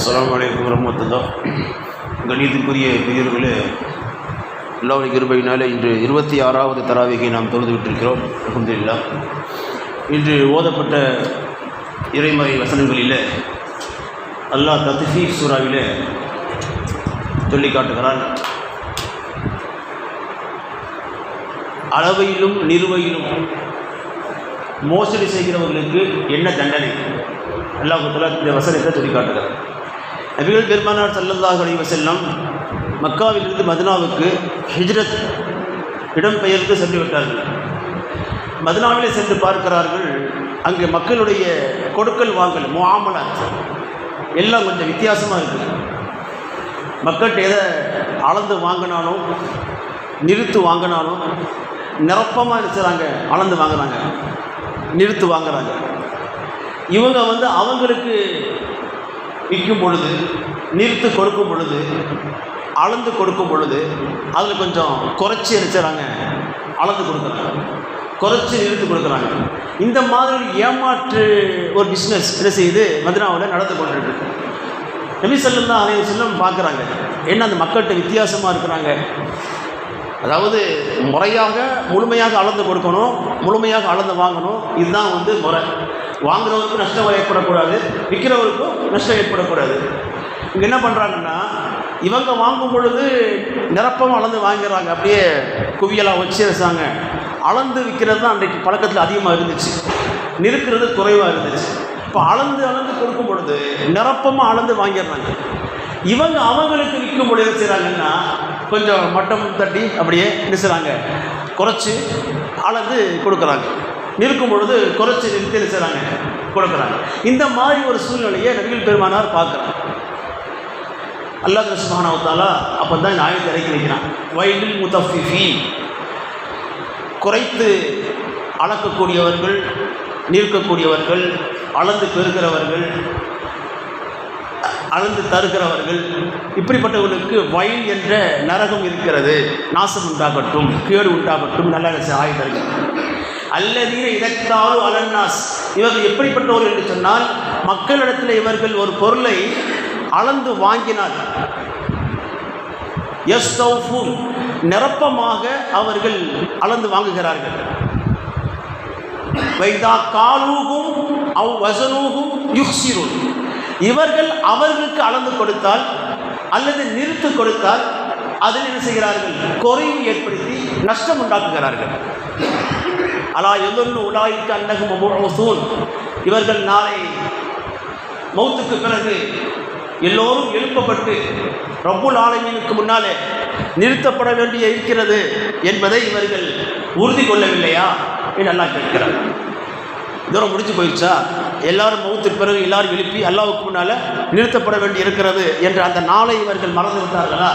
அஸ்ஸலாமு அலைக்கும் வரஹ்மத்துல்லாஹ். கணியத்திற்குரிய பெரியவர்களே, அல்லாஹ்வுடைய கிருபையினால் இன்று 26வது தராவிகை நாம் தொழுது விட்டிருக்கிறோம். அல்ஹம்துலில்லாஹ். இன்று ஓதப்பட்ட இறைமறை வசனங்களில் அல்லாஹ் தத்ஃபீஃப் சூராவிலே சொல்லி காட்டுகிறான், அளவையிலும் நிறுவையிலும் மோசடி செய்கிறவர்களுக்கு என்ன தண்டனை. அல்லாஹ் தஆலா இந்த வசனத்தை சொல்லி காட்டுகிறார். நபிகள் பெருமானார் ஸல்லல்லாஹு அலைஹி வஸல்லம் மக்காவிலிருந்து மதீனாவுக்கு ஹிஜ்ரத் இடம்பெயர்ந்து சென்று விட்டார்கள். மதீனாவிலே சென்று பார்க்கிறார்கள், அங்கே மக்களுடைய கொடுக்கல் வாங்கல் முஆமலாத் எல்லாம் கொஞ்சம் வித்தியாசமாக இருக்குது. மக்கள்கிட்ட எதை அளந்து வாங்கினாலும் நிறுத்து வாங்கினாலும் நிரப்பமாக இருக்கிறாங்க, அளந்து வாங்குறாங்க, நிறுத்து வாங்குறாங்க. இவங்க அவங்களுக்கு விற்கும் பொழுது, நிறுத்து கொடுக்கும் பொழுது, அளந்து கொடுக்கும் பொழுது அதில் கொஞ்சம் குறைச்சி அடிச்சுறாங்க, அளந்து கொடுக்குறாங்க, குறைச்சி நிறுத்து கொடுக்குறாங்க. இந்த மாதிரி ஏமாற்று ஒரு பிஸ்னஸ் என்ன செய்து மதீனாவில் நடந்து கொண்டிருக்கு. நபி ஸல்லல்லாஹு அலைஹி வஸல்லம் பார்க்குறாங்க, என்ன அந்த மக்கள்கிட்ட வித்தியாசமாக இருக்கிறாங்க. அதாவது முறையாக முழுமையாக அளந்து கொடுக்கணும், முழுமையாக அளந்து வாங்கணும். இதுதான் முறை. வாங்குறவருக்கும் நஷ்டம் ஏற்படக்கூடாது, விற்கிறவருக்கும் நஷ்டம் ஏற்படக்கூடாது. இங்கே என்ன பண்ணுறாங்கன்னா, இவங்க வாங்கும் பொழுது நிரப்பமாக அளந்து வாங்கிறாங்க, அப்படியே குவியலாக வச்சு வச்சாங்க. அளந்து விற்கிறது தான் அன்றைக்கு பழக்கத்தில் அதிகமாக இருந்துச்சு, நிறுக்கிறது குறைவாக இருந்துச்சு. இப்போ அளந்து கொடுக்கும் பொழுது நிரப்பமாக அளந்து வாங்கிடுறாங்க. இவங்க அவங்களுக்கு விற்கும் பொழுது செய்கிறாங்கன்னா கொஞ்சம் மட்டம் தட்டி அப்படியே நிறுத்துறாங்க, குறைச்சி அளந்து கொடுக்குறாங்க. நிற்கும் பொழுது குறைச்சி நிறுத்தி நிறுத்துறாங்க, கொடுக்குறாங்க. இந்த மாதிரி ஒரு சூழ்நிலையை நபிகள் பெருமானார் பார்க்குறாங்க. அல்லாஹ் சுப்ஹானஹு வ தஆலா அப்போ தான் இந்த ஆயத்தை இறக்கி வைக்கிறான். வயலில் முத்தஃபிஃபீன், குறைத்து அளக்கக்கூடியவர்கள், நிற்கக்கூடியவர்கள், அளந்து பெறுகிறவர்கள், அளந்து தருகிறவர்கள், இப்படிப்பட்டவர்களுக்கு வயல் என்ற நரகம் இருக்கிறது, நாசம் உண்டாகட்டும், கேடு உண்டாகட்டும். நல்ல ஆயுதர்கள் அல்லதீன இதத்தாலும் அலன்னாஸ், இவர்கள் எப்படிப்பட்டவர்கள் என்று சொன்னால், மக்களிடத்தில் இவர்கள் ஒரு பொருளை அளந்து வாங்கினால் யஸ்தௌஃபூன், நிரப்பமாக அவர்கள் அளந்து வாங்குகிறார்கள். வைதா காலூகும் அவ் வஸனூகும் யுக்ஸிரூன், இவர்கள் அவர்களுக்கு அளந்து கொடுத்தால் அல்லது நிறுத்து கொடுத்தால் அதில் என்ன செய்கிறார்கள், குறைவு ஏற்படுத்தி நஷ்டம் உண்டாக்குகிறார்கள். அலா யதுன்னு உலாயிக்க அன்னஹும் மபூஊஸூன், இவர்கள் நாளை மௌத்துக்கு பிறகு எல்லோரும் எழுப்பப்பட்டு ரப்புல் ஆலமீனுக்கு முன்னாலே நிறுத்தப்பட வேண்டிய இருக்கிறது என்பதை இவர்கள் உறுதி கொள்ளவில்லையா என்று அல்லாஹ் கேட்கிறார். தூரம் முடிச்சு போயிடுச்சா, எல்லாரும் மௌத்துக்கு பிறகு எல்லாரும் எழுப்பி அல்லாஹ்வுக்கு முன்னால் நிறுத்தப்பட வேண்டி இருக்கிறது என்ற அந்த நாளை இவர்கள் மறந்து விட்டார்களா,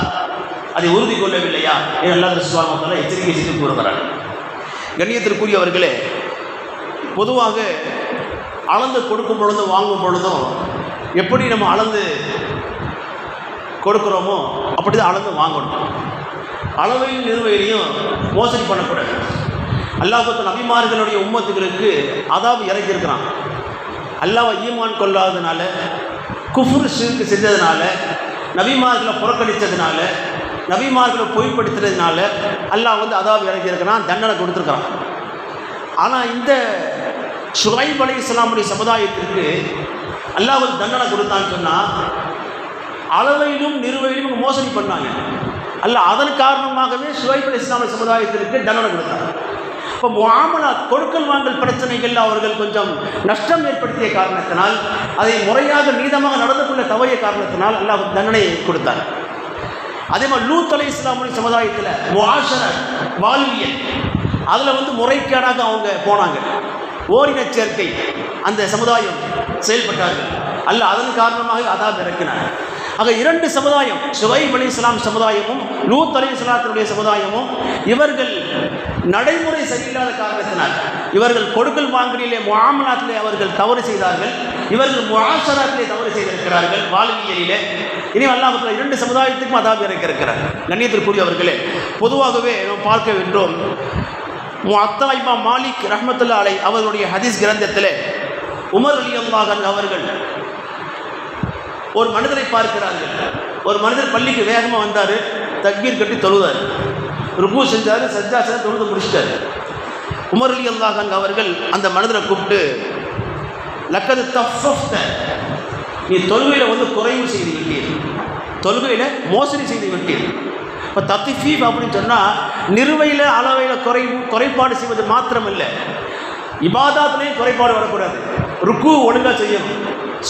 அதை உறுதி கொள்ளவில்லையா என்று அல்லாஹ் சுப்ஹானஹு வ தஆலா எச்சரிக்கை செய்து கூறுகிறார். கண்ணியத்திற்குரியவர்களே, பொதுவாக அளந்து கொடுக்கும் பொழுதும் வாங்கும் பொழுதும் எப்படி நம்ம அளந்து கொடுக்குறோமோ அப்படி தான் அளந்து வாங்கணும். அளவையும் நிறுவையிலையும் மோசடி பண்ணக்கூடாது. அல்லாஹ் நபிமார்களுடைய உம்மத்துகளுக்கு அதாபு இறக்கியிருக்கிறான். அல்லாஹ்வை ஈமான் கொள்ளாததுனால, குஃப்ர் ஷிர்க் செஞ்சதுனால, நபிமார்களை புறக்கணித்ததுனால, நபிமார்களை பொய்ப்படுத்துறதுனால அல்லாஹ் அதாபு இறக்கியிருக்கிறான், தண்டனை கொடுத்துருக்கிறான். ஆனால் இந்த ஷுஐப் அலைஹிஸ்ஸலாமுடைய சமுதாயத்திற்கு அல்லாஹ் தண்டனை கொடுத்தான்னு சொன்னால், அளவையிலும் நிறுவையிலும் மோசடி பண்ணாங்க. அல்லாஹ் அதன் காரணமாகவே ஷுஐப் அலைஹிஸ்ஸலாமுடைய சமுதாயத்திற்கு தண்டனை கொடுத்தாங்க. இப்போ முஆமலாத் கொடுக்கல் வாங்கல் பிரச்சனைகள் அவர்கள் கொஞ்சம் நஷ்டம் ஏற்படுத்திய காரணத்தினால், அதை முறையாக நீதமாக நடந்து கொள்ள தவறிய காரணத்தினால் அல்லாஹ் தண்டனையை கொடுத்தார். அதே மாதிரி லூத் அலைஹிஸ்ஸலாமுடைய சமுதாயத்தில் முஆஷரத் வாழ்வியல், அதில் முறைகேடாக அவங்க போனாங்க, ஓரின சேர்க்கை அந்த சமுதாயம் செயல்பட்டார்கள். அல்லாஹ் அதன் காரணமாக அதாப் இறக்கினார். ஆக இரண்டு சமுதாயம், ஷுஐப் அலைஹிஸ்ஸலாம் சமுதாயமும் லூத் அலைஹிஸ்ஸலாத்துடைய சமுதாயமும், இவர்கள் நடைமுறை சரியில்லாத காரணத்தினால் இவர்கள் கொடுக்கல் வாங்கலிலே முஆமலாத்திலே அவர்கள் தவறு செய்தார்கள், இவர்கள் முஆஷராத்திலே தவறு செய்திருக்கிறார்கள், வாழ்வியலிலே. இனி அல்லாஹ் இரண்டு சமுதாயத்துக்கும் அதாப் இறக்கியிருக்கிறார். கண்ணியத்திற்குரியவர்களே, பொதுவாகவே நாம் பார்க்க வேண்டும், முஅத்தா இமாம் மாலிக் ரஹ்மத்துல்லாஹி அலைஹி அவர்களுடைய ஹதீஸ் கிரந்தத்தில் உமர் ரலியல்லாஹு அன்ஹு அவர்கள் ஒரு மனிதரை பார்க்கிறார்கள். ஒரு மனிதர் பள்ளிக்கு வேகமாக வந்தார், தக்பீர் கட்டி தொழுதார், ருக்கு செஞ்சார், சஜ்ஜா செஞ்சு தொழுது முடிச்சிட்டார். உமர் ரலியல்லாஹு அன்ஹு அவர்கள் அந்த மனிதரை கூப்பிட்டு, லக்கது தஃபஃப்த, நீ தொழுகையில் குறைவு செய்து விட்டீர், தொழுகையில் மோசடி செய்து விட்டீர். இப்போ தத்திஃபீப் அப்படின்னு சொன்னால் நிறுவையில் அளவையில் குறைபாடு செய்வது மாத்திரம் இல்லை, இபாதாத்துலேயும் குறைபாடு வரக்கூடாது. ருக்கு ஒழுங்காக செய்யணும்,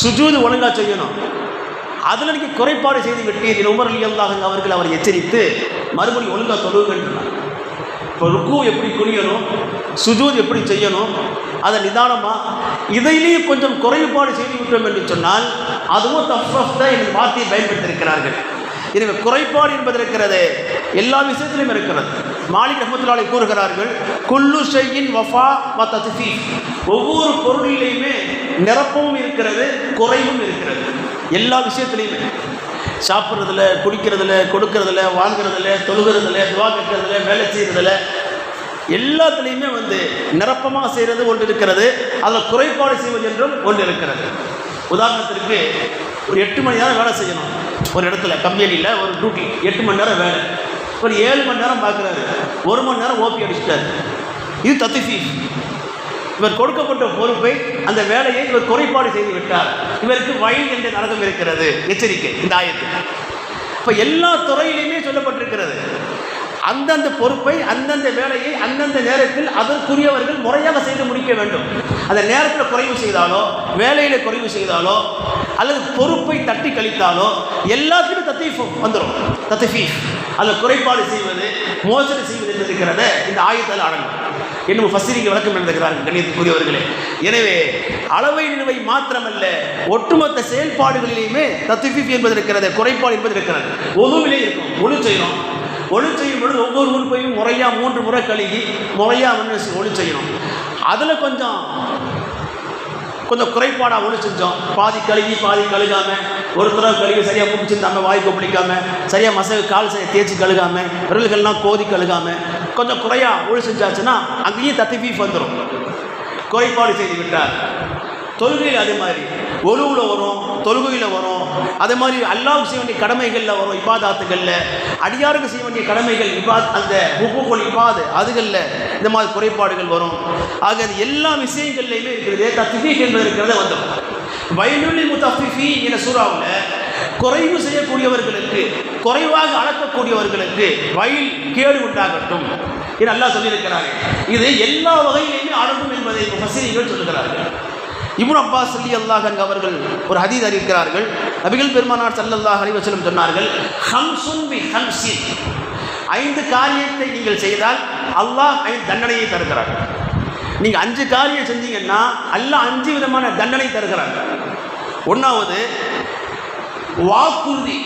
சுஜூது ஒழுங்காக செய்யணும். அதில் நீங்கள் குறைபாடு செய்து விட்டீர். உமர் ரலியல்லாஹு அன்ஹு அவர்கள் அவர் எச்சரித்து மறுபடி ஒழுங்காக தொழுவுங்கன்றார். இப்போ ருக்கு எப்படி குனியணும், சுஜூத் எப்படி செய்யணும், அதை நிதானமாக இதையிலேயே கொஞ்சம் குறைபாடு செய்து விட்டோம் என்று சொன்னால் அதுவும் தஃபஃப் தான் என்ற வார்த்தையை பயன்படுத்தியிருக்கிறார்கள். எனவே குறைபாடு என்பது இருக்கிறது, எல்லா விஷயத்திலும் இருக்கிறது. மாலிக் ரஹ்மத்துல்லாஹி அலைஹி கூறுகிறார்கள், குல்லு ஷைஇன் வஃபா வ தத்ஃபீஃப், ஒவ்வொரு பொருளிலேயுமே நிரப்பவும் இருக்கிறது, குறைவும் இருக்கிறது. எல்லா விஷயத்திலையுமே, சாப்பிட்றதுல, குடிக்கிறதுல, கொடுக்கறதுல, வாங்குறதுல, தொழுகிறதுல, துவா கேட்கறதுல, வேலை செய்கிறதுல, எல்லாத்துலேயுமே நிரப்பமாக செய்கிறது ஒன்று இருக்கிறது, அதில் குறைபாடு செய்வது என்றும் ஒன்று இருக்கிறது. உதாரணத்திற்கு ஒரு 8 மணி நேரம் வேலை செய்யணும், ஒரு இடத்துல கம்பெனியில் ஒரு டியூட்டி 8 மணி நேரம் வேலை, ஒரு 7 மணி நேரம் பார்க்குறாரு, 1 மணி நேரம் ஓபி அடிச்சிட்டார். இது தத்ஃபீஃப். இவர் கொடுக்கப்பட்ட பொறுப்பை, அந்த வேலையை இவர் குறைபாடு செய்து விட்டார், இவருக்கு வயல் என்ற நரகம் இருக்கிறது. எச்சரிக்கை இந்த ஆயத்து. இப்போ எல்லா துறையிலையுமே சொல்லப்பட்டிருக்கிறது, அந்தந்த பொறுப்பை, அந்தந்த வேலையை அந்தந்த நேரத்தில் அதற்குரியவர்கள் முறையாக செய்து முடிக்க வேண்டும். அந்த நேரத்தில் குறைவு செய்தாலோ, வேலையில் குறைவு செய்தாலோ, அல்லது பொறுப்பை தட்டி கழித்தாலோ எல்லாத்துக்குமே தத்ஃபீஃப் வந்துடும். தத்ஃபீஃப், அதில் குறைபாடு செய்வது, மோசடி செய்வது என்று இருக்கிறத இந்த ஆயத்தில் அடங்கும். இன்னும் ஃபஸ்ஸிரிக்கு விளக்கம் எழுதுகிறார்கள் கண்ணியத்துக்குரியவர்களே. எனவே அளவை நிறுவை மாத்திரமல்ல, ஒட்டுமொத்த செயல்பாடுகளிலேயுமே தத்ஃபீஃப் என்பது இருக்கிறது, குறைபாடு என்பது இருக்கிறது. ஒழுவிலே இருக்கும், ஒழு செய்யணும், ஒழு செய்யும் பொழுது ஒவ்வொரு உறுப்பையும் முறையாக 3 முறை கழுகி முறையாக ஒழு செய்யணும். அதில் கொஞ்சம் குறைபாடாக ஒழு செஞ்சோம், பாதி கழுகி பாதி கழுகாமல், ஒரு தடவை கழுகி சரியாக முடிச்சிருந்தாமல், வாய்க்கு பிடிக்காமல், சரியாக மசகு கால் சரியாக தேய்ச்சி கழுகாமல், விரல்கள்லாம் கோதி கழுகாமல் கொஞ்சம் குறையாக ஒழு செஞ்சாச்சுன்னா அங்கேயும் தத்ஃபீஃப் வந்துடும், குறைபாடு செய்து விட்டார். தொழுகையில் அதே மாதிரி ஒழுவில் வரும், தொழுகையில் வரும், அதே மாதிரி அல்லாஹ்வுக்கு செய்ய வேண்டிய கடமைகளில் வரும், இபாதாத்துகளில், அடியாருக்கு செய்ய வேண்டிய கடமைகள் அந்த ஹுக்கூக்குல் இபாத் அதுகளில் இந்த மாதிரி குறைபாடுகள் வரும். ஆக அது எல்லா விஷயங்கள்லையுமே இருக்கிறது தத்ஃபீஃப் என்பது இருக்கிறத வந்துடும். வயலுல் முத்தஃபிஃபீன் என்ற சூறாவில் குறைவு செய்யக்கூடியவர்களுக்கு, குறைவாக அளக்கக்கூடியவர்களுக்கு வயல் கேடு உண்டாகட்டும் என்று அல்லாஹ் சொல்லியிருக்கிறார்கள். இது எல்லா வகையிலையுமே அடங்கும் என்பதை முஃபஸ்ஸிரீன்கள் சொல்லுகிறார்கள். இப்னு அப்பாஸ் ரலியல்லாஹு அன்ஹு அவர்கள் ஒரு ஹதீஸ் அறிவிக்கிறார்கள், நபிகள் பெருமானார் ஸல்லல்லாஹு அலைஹி வஸல்லம் சொன்னார்கள், ஹம்சுன் பி ஹம்ஸின், 5 காரியத்தை நீங்கள் செய்தால் அல்லாஹ் 5 தண்டனையை தருகிறார். நீங்கள் 5 காரியம் செஞ்சீங்கன்னா அல்லாஹ் 5 விதமான தண்டனை தருகிறார். 1வது வாக்குறுதி,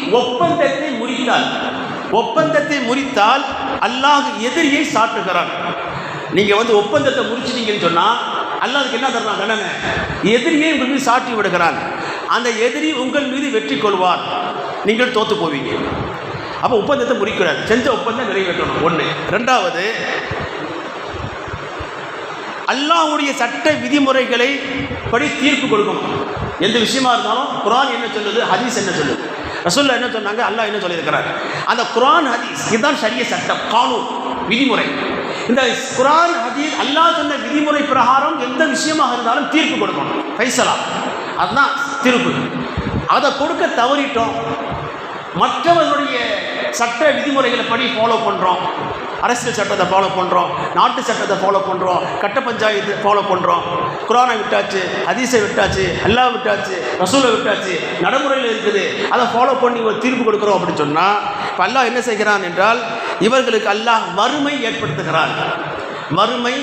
ஒப்பந்தத்தை முறித்தால் அல்லாஹ் எதிரியை சாட்டுகிறான். நீங்கள் ஒப்பந்தத்தை முறிச்சிட்டீங்கன்னு சொன்னால் அல்லாஹ் அதுக்கு என்ன தர்றான் தண்டனை? எதிரியை உங்கள் மீது சாட்டி விடுகிறான். அந்த எதிரி உங்கள் மீது வெற்றி கொள்வார், நீங்கள் தோற்று போவீங்க. அப்போ ஒப்பந்தத்தை முறிக்கிறார், செஞ்ச ஒப்பந்தம் நிறைவேற்றணும். 1. 2வது அல்லாஹ்வுடைய சட்ட விதிமுறைகளை படி தீர்ப்பு கொடுக்கணும். எந்த விஷயமா இருந்தாலும் குர்ஆன் என்ன சொல்லுது, ஹதீஸ் என்ன சொல்லுது, ரசூலுல்லாஹ் என்ன சொன்னாங்க, அல்லாஹ் என்ன சொல்லியிருக்கிறார், அந்த குர்ஆன் ஹதீஸ் இதுதான் ஷரிய சட்டம், கானூன், விதிமுறை. இந்த குர்ஆன் ஹதீஸ் அல்லாஹ் சொன்ன விதிமுறை பிரகாரம் எந்த விஷயமாக இருந்தாலும் தீர்ப்பு கொடுக்கணும், ஃபைசலா, அதுதான் தீர்ப்பு. அதை கொடுக்க தவறிட்டோம், மற்றவர்களுடைய சட்ட விதிமுறைகளை படி ஃபாலோ பண்ணுறோம், அரசியல் சட்டத்தை ஃபாலோ பண்ணுறோம், நாட்டு சட்டத்தை ஃபாலோ பண்ணுறோம், கட்ட பஞ்சாயத்து ஃபாலோ பண்ணுறோம், குர்ஆனை விட்டாச்சு, ஹதீஸை விட்டாச்சு, அல்லாஹ் விட்டாச்சு, ரசூலை விட்டாச்சு, நடைமுறையில் இருக்குது, அதை ஃபாலோ பண்ணி ஒரு தீர்ப்பு கொடுக்குறோம் அப்படின்னு சொன்னால் இப்போ அல்லாஹ் என்ன செய்கிறான் என்றால் இவர்களுக்கு அல்லாஹ் வறுமை ஏற்படுத்துகிறான். வறுமை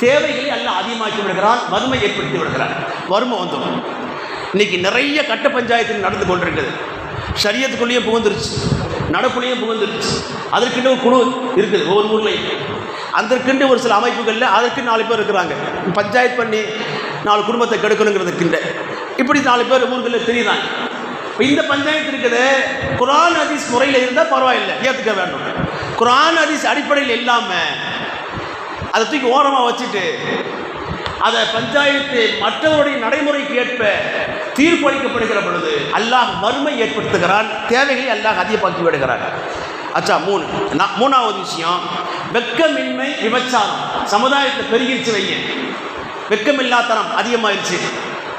தேவைகளை அல்லாஹ் அதிகமாக்கி விடுகிறான், வறுமை ஏற்படுத்தி விடுகிறான். வறுமை வந்துடும். இன்றைக்கி நிறைய கட்ட பஞ்சாயத்து நடந்து கொண்டிருக்குது, ஷரியத்துக்குள்ளேயும் புகுந்துருச்சு, நடப்புலையும் புகுந்துருச்சு. அதற்குன்னு ஒரு குழு இருக்குது ஒவ்வொரு ஊர்லையும், அதற்குண்டு ஒரு சில அமைப்புகளில் அதற்கு 4 பேர் இருக்கிறாங்க, பஞ்சாயத்து பண்ணி 4 குடும்பத்தை கெடுக்கணுங்கிறதுக்குண்ட இப்படி 4 பேர் ஊர்களில் தெரியுறாங்க. இப்போ இந்த பஞ்சாயத்து இருக்குது, குர்ஆன் ஹதீஸ் முறையில் இருந்தால் பரவாயில்லை, ஏற்றுக்க வேண்டும். குர்ஆன் ஹதீஸ் அடிப்படையில் இல்லாமல் அதை தூக்கி ஓரமாக வச்சுட்டு அதை பஞ்சாயத்து மற்றவருடைய நடைமுறைக்கு ஏற்ப தீர்ப்பளிக்கப்படுகிற பொழுது அல்லாஹ் வறுமை ஏற்படுத்துகிறான், தேவைகளை அல்லாஹ் அதிகமாக்கி விடுகிறான். அச்சா மூணாவது விஷயம் வெக்கமின்மை, விபச்சாரம் சமுதாயத்தை பெருகிருச்சு வைங்க. வெக்கமில்லாத்தனம் அதிகமாயிருச்சு.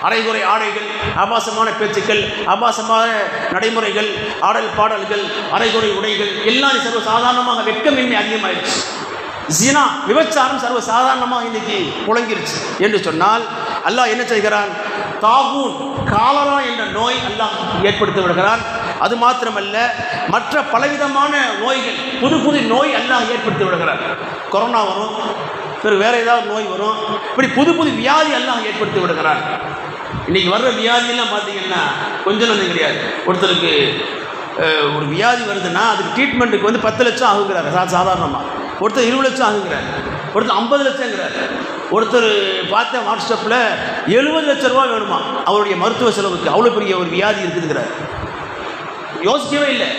அரைகுறை ஆடைகள், ஆபாசமான பேச்சுக்கள், ஆபாசமான நடைமுறைகள், ஆடல் பாடல்கள், அரைகுறை உடைகள் எல்லாம் சர்வசாதாரணமாக வெக்கமின்மை அதிகமாயிருச்சு. ஜினா, விபச்சாரம் சர்வசாதாரணமாக இன்னைக்கு புழங்கிருச்சு என்று சொன்னால் அல்லாஹ் என்ன செய்கிறான்? தாகூன், காலரா என்ற நோய் அல்லாஹ் ஏற்படுத்தி விடுகிறான். அது மாத்திரமல்ல, மற்ற பலவிதமான நோய்கள், புது புது நோய் அல்லாஹ் ஏற்படுத்தி விடுகிறார். கொரோனா வரும், பிறகு வேறு ஏதாவது நோய் வரும், இப்படி புது புது வியாதி அல்லாஹ் ஏற்படுத்தி விடுகிறார். இன்றைக்கி வர்ற வியாதியெல்லாம் பார்த்தீங்கன்னா கொஞ்சம் நஞ்சம் கிடையாது. ஒருத்தருக்கு ஒரு வியாதி வருதுன்னா அதுக்கு ட்ரீட்மெண்ட்டுக்கு வந்து 10 லட்சம் ஆகுங்கிறார் சாதாரணமாக. ஒருத்தர் 20 லட்சம் ஆகுங்கிறார், ஒருத்தர் 50 லட்சங்கிறார். ஒருத்தர் பார்த்த வாட்ஸ்அப்பில் 70 லட்ச ரூபா வேணுமா அவருடைய மருத்துவ செலவுக்கு, அவ்வளோ பெரிய ஒரு வியாதி இருக்குதுங்கிறார். யோசிக்கவே இல்லை.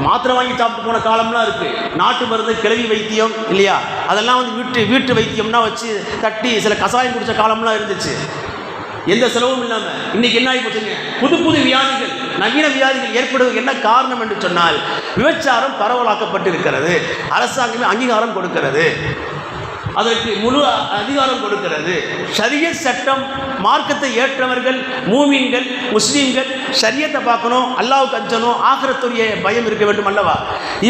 மாத்திரை வாங்கி சாப்பிட்டு போன காலம்லாம் இருக்குது. நாட்டு மருந்து, கிளவி வைத்தியம் இல்லையா, அதெல்லாம் வந்து வீட்டு வைத்தியம்னா வச்சு தட்டி சில கசாயம் குடித்த காலம்லாம் இருந்துச்சு, எந்த செலவும் இல்லாமல். இன்றைக்கி என்ன ஆகி போச்சுங்க? புது புது வியாதிகள், நவீன வியாதிகள் ஏற்படுவதற்கு என்ன காரணம் என்று சொன்னால் விபச்சாரம் பரவலாக்கப்பட்டு இருக்கிறது. அரசாங்கமே அங்கீகாரம் கொடுக்கிறது, அதற்கு முழு அதிகாரம் கொடுக்கிறது. ஷரியத் சட்டம், மார்க்கத்தை ஏற்றவர்கள், மூமின்கள், முஸ்லீம்கள் ஷரியத்தை பார்க்கணும், அல்லாஹ்வுக்கு அஞ்சணும், ஆகிரத்துடைய பயம் இருக்க வேண்டும் அல்லவா?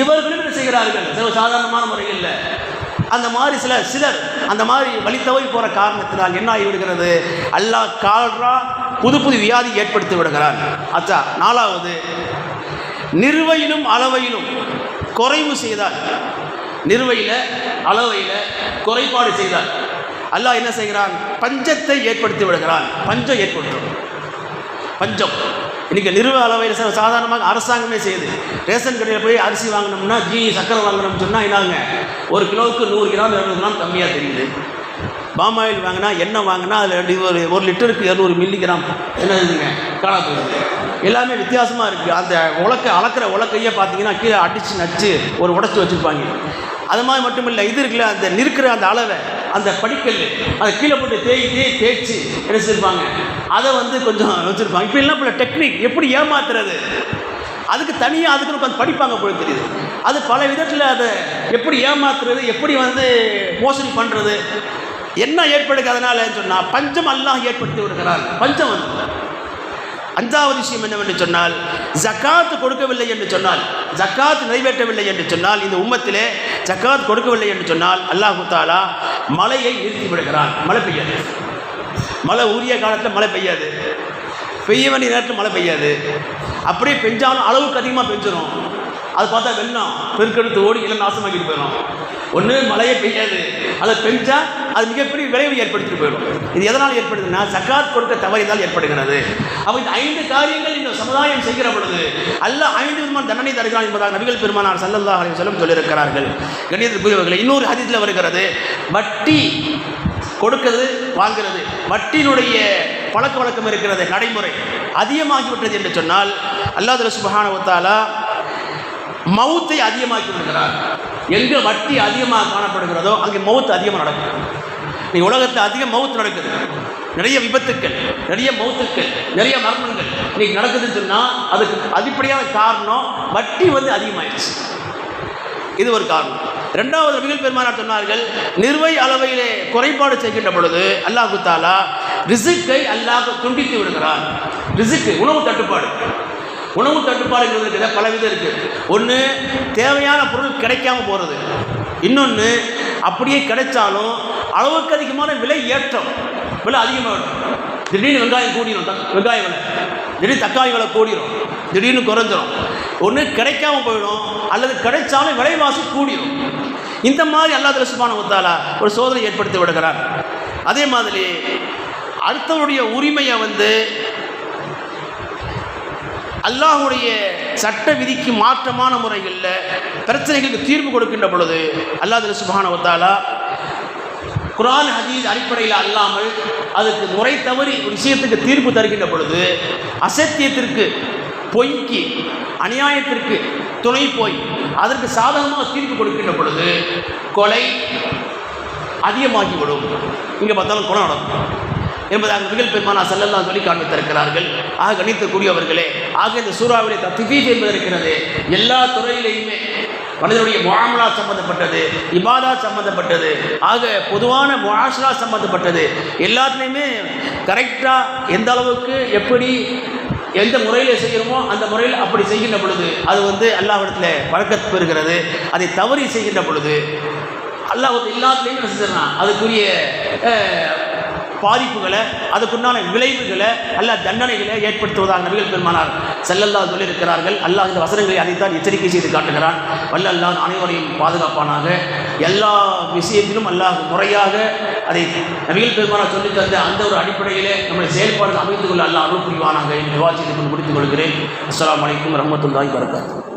இவர்களும் என்ன செய்கிறார்கள்? சாதாரணமான முறையில் அந்த மாதிரி சிலர் அந்த மாதிரி வழித்தவை போகிற காரணத்தினால் என்ன ஆகிவிடுகிறது? அல்லாஹ் கால்ரா புது புது வியாதி ஏற்படுத்தி விடுகிறான். அச்சா நாலாவது, நிறுவையிலும் அளவையிலும் குறைவு செய்தால், நிறுவையில் அளவையில் குறைபாடு செய்தால் அல்லாஹ் என்ன செய்கிறான்? பஞ்சத்தை ஏற்படுத்தி விடுகிறான். பஞ்சம் ஏற்படுத்தும். பஞ்சம் இன்றைக்கி நிறுவ அளவையில் சாதாரணமாக அரசாங்கமே செய்யுது. ரேஷன் கடையில் போய் அரிசி வாங்கினோம்னா, சக்கரை வாங்கினோம்னு சொன்னால் என்னாங்க, 1 கிலோவுக்கு 100 கிராம் 200 கிராம் கம்மியாக தெரியுது. பாமாயில் வாங்கினா, எண்ணெய் வாங்கினா அதில் ஒரு லிட்டருக்கு 200 மில்லிகிராம் என்ன இருக்குங்க காணா போகுது. எல்லாமே வித்தியாசமாக இருக்குது. அந்த அளக்கிற உலக்கையே பார்த்தீங்கன்னா கீழே அடித்து நச்சு ஒரு உடச்சி வச்சுருப்பாங்க. அது மாதிரி மட்டும் இல்லை, இது இருக்குல்ல, அந்த நிற்கிற அந்த அளவை, அந்த படிக்கல் அதை கீழே போட்டு தேய்ச்சி என்ன செய்வாங்க, அதை வந்து கொஞ்சம் வச்சுருப்பாங்க. இப்போ எல்லாம் போல டெக்னிக் எப்படி ஏமாத்துறது, அதுக்கு தனியாக அதுக்குன்னு கொஞ்சம் படிப்பாங்க போல தெரியுது. அது பல விதத்தில் அதை எப்படி ஏமாத்துறது, எப்படி வந்து மோசடி பண்ணுறது, என்ன ஏற்படுது அதனால சொன்னால் பஞ்சம் அல்லாஹ் ஏற்படுத்தி விடுகிறார். பஞ்சம் வந்து அஞ்சாவது விஷயம் என்னவென்று சொன்னால், ஜக்காத் கொடுக்கவில்லை என்று சொன்னால், ஜக்காத் நிறைவேற்றவில்லை என்று சொன்னால், இந்த உம்மத்திலே ஜக்காத் கொடுக்கவில்லை என்று சொன்னால் அல்லாஹு தஆலா மழையை நிறுத்தி விடுகிறான். மழை பெய்யாது. மழை உரிய காலத்தில் மழை பெய்யாது, பெய்ய வேண்டிய நேரத்தில் மழை பெய்யாது. அப்படியே பெஞ்சாலும் அளவுக்கு அதிகமாக பெஞ்சிடும். அது பார்த்தா வெள்ளம் பெருக்கெடுத்து ஓடி இல்லை நாசமாக்கிட்டு போயிடும். ஒன்று மழையே பெய்யாது, அதை பெஞ்சால் அது மிகப்பெரிய விளைவு ஏற்படுத்திட்டு போயிடும். இது எதனால் ஏற்படுதுன்னா ஜக்காத் கொடுக்க தவறினால் ஏற்படுகிறது. அப்போ இந்த 5 காரியங்கள் இந்த சமுதாயம் செய்கிற பொழுது அல்லாஹ் 5 விதமான தண்டனை தருகிறான் என்பதாக நபிகள் பெருமானார் ஸல்லல்லாஹு அலைஹி வஸல்லம் சொல்லியிருக்கிறார்கள். கண்ணியத்திற்குரியவர்களே, இன்னொரு ஹதீஸில் வருகிறது, வட்டி கொடுக்கிறது வாங்கிறது, வட்டியினுடைய பழக்க வழக்கம் இருக்கிறது, நடைமுறை அதிகமாகிவிட்டது என்று சொன்னால் அல்லாஹ் சுப்ஹானஹு வ தஆலா மவுத்தை அதிகமாக்கி விடுகிறார். எங்கே வட்டி அதிகமாக காணப்படுகிறதோ அங்கே மவுத்து அதிகமாக நடக்கும். இன்னைக்கு உலகத்தில் அதிக மவுத்து நடக்குது. நிறைய விபத்துக்கள், நிறைய மவுத்துக்கள், நிறைய மரணங்கள் இன்னைக்கு நடக்குதுன்னு சொன்னால் அதுக்கு அடிப்படையான காரணம் வட்டி வந்து அதிகமாகிடுச்சு. இது ஒரு காரணம். ரெண்டாவது, நபிகள் பெருமானார் சொன்னார்கள், நிர்வை அளவையிலே குறைபாடு செய்கின்ற பொழுது அல்லாஹ் தஆலா ரிஸ்கை அல்லாஹ் துண்டித்து விடுகிறான். ரிஸ்க் உணவு தட்டுப்பாடு. உணவு தட்டுப்பாடுங்கிறது பல விதம் இருக்குது. ஒன்று தேவையான பொருள் கிடைக்காம போகிறது, இன்னொன்று அப்படியே கிடைச்சாலும் அளவுக்கு அதிகமான விலை ஏற்றம், விலை அதிகமாகிடும். திடீர்னு வெங்காயம் கூடிரும், வெங்காய விலை, திடீர்னு தக்காளி விலை கூடிரும், திடீர்னு குறைஞ்சிரும். ஒன்று கிடைக்காம போயிடும், அல்லது கிடைச்சாலும் விலைவாசி கூடிரும். இந்த மாதிரி அல்லாஹ் சுப்ஹானஹு வ தஆலா ஒரு சோதனை ஏற்படுத்தி விடுகிறார். அதே மாதிரி அடுத்தவருடைய உரிமையை வந்து அல்லாஹுடைய சட்ட விதிக்கு மாற்றமான முறைகளில் பிரச்சனைகளுக்கு தீர்வு கொடுக்கின்ற பொழுது அல்லாஹ் சுப்ஹானஹு வ தஆலா குர்ஆன் ஹதீஸ் அடிப்படையில் அல்லாமல் அதுக்கு முறை தவறி விஷயத்துக்கு தீர்ப்பு தருகின்ற பொழுது, அசத்தியத்திற்கு, பொய்க்கு, அநியாயத்திற்கு துணை போய் அதற்கு சாதகமாக தீர்ப்பு கொடுக்கின்ற பொழுது கொலை, அதிகமாகிவிடும், இங்கே பார்த்தாலும் குணம் நடக்கும் என்பதாக நபிகள் பெருமானார் ஸல்லல்லாஹு சொல்லி காண்பித்திருக்கிறார்கள். ஆக கணித்தக்கூடியவர்களே, ஆக இந்த சூறாவிலே தத்வீப் என்பது இருக்கிறது. எல்லா துறையிலையுமே மனிதனுடைய முஆமலா சம்பந்தப்பட்டது, இபாதா சம்பந்தப்பட்டது, ஆக பொதுவான முஆஷரா சம்பந்தப்பட்டது, எல்லாத்துலேயுமே கரெக்டாக எந்த அளவுக்கு எப்படி எந்த முறையில் செய்கிறோமோ அந்த முறையில் அப்படி செய்கின்ற பொழுது அது அல்லாஹ்விடத்தில் பழக்கத் பெறுகிறது. அதை தவறி செய்கின்ற பொழுது அல்லாஹ் எல்லாத்துலேயுமே என்ன செஞ்சிடறான், அதுக்குரிய பாதிப்புகளை, அதுக்குண்டான விளைவுகளை, அல்லாஹ் தண்டனைகளை ஏற்படுத்துவதாக நபிகள் பெருமானார் ஸல்லல்லாஹு சொல்லியிருக்கிறார்கள். அல்லாஹ் இந்த வசனங்களை அதைத்தான் எச்சரிக்கை செய்து காட்டுகிறான். வல்ல அல்லாஹ் அனைவரையும் பாதுகாப்பானாக. எல்லா விஷயத்திலும் அல்லாஹ் முறையாக அதை நபிகள் பெருமானார் சொல்லி தந்த அந்த ஒரு அடிப்படையிலே நம்முடைய செயல்பாடுகள் அமைத்துக் கொள்ள அல்லாஹ் அருள் புரிவானாக என்று துஆ செய்து கொண்டு முடித்துக் கொள்கிறேன். அஸ்ஸலாமு அலைக்கும் வரஹ்மத்துல்லாஹி வபரகாத்துஹு.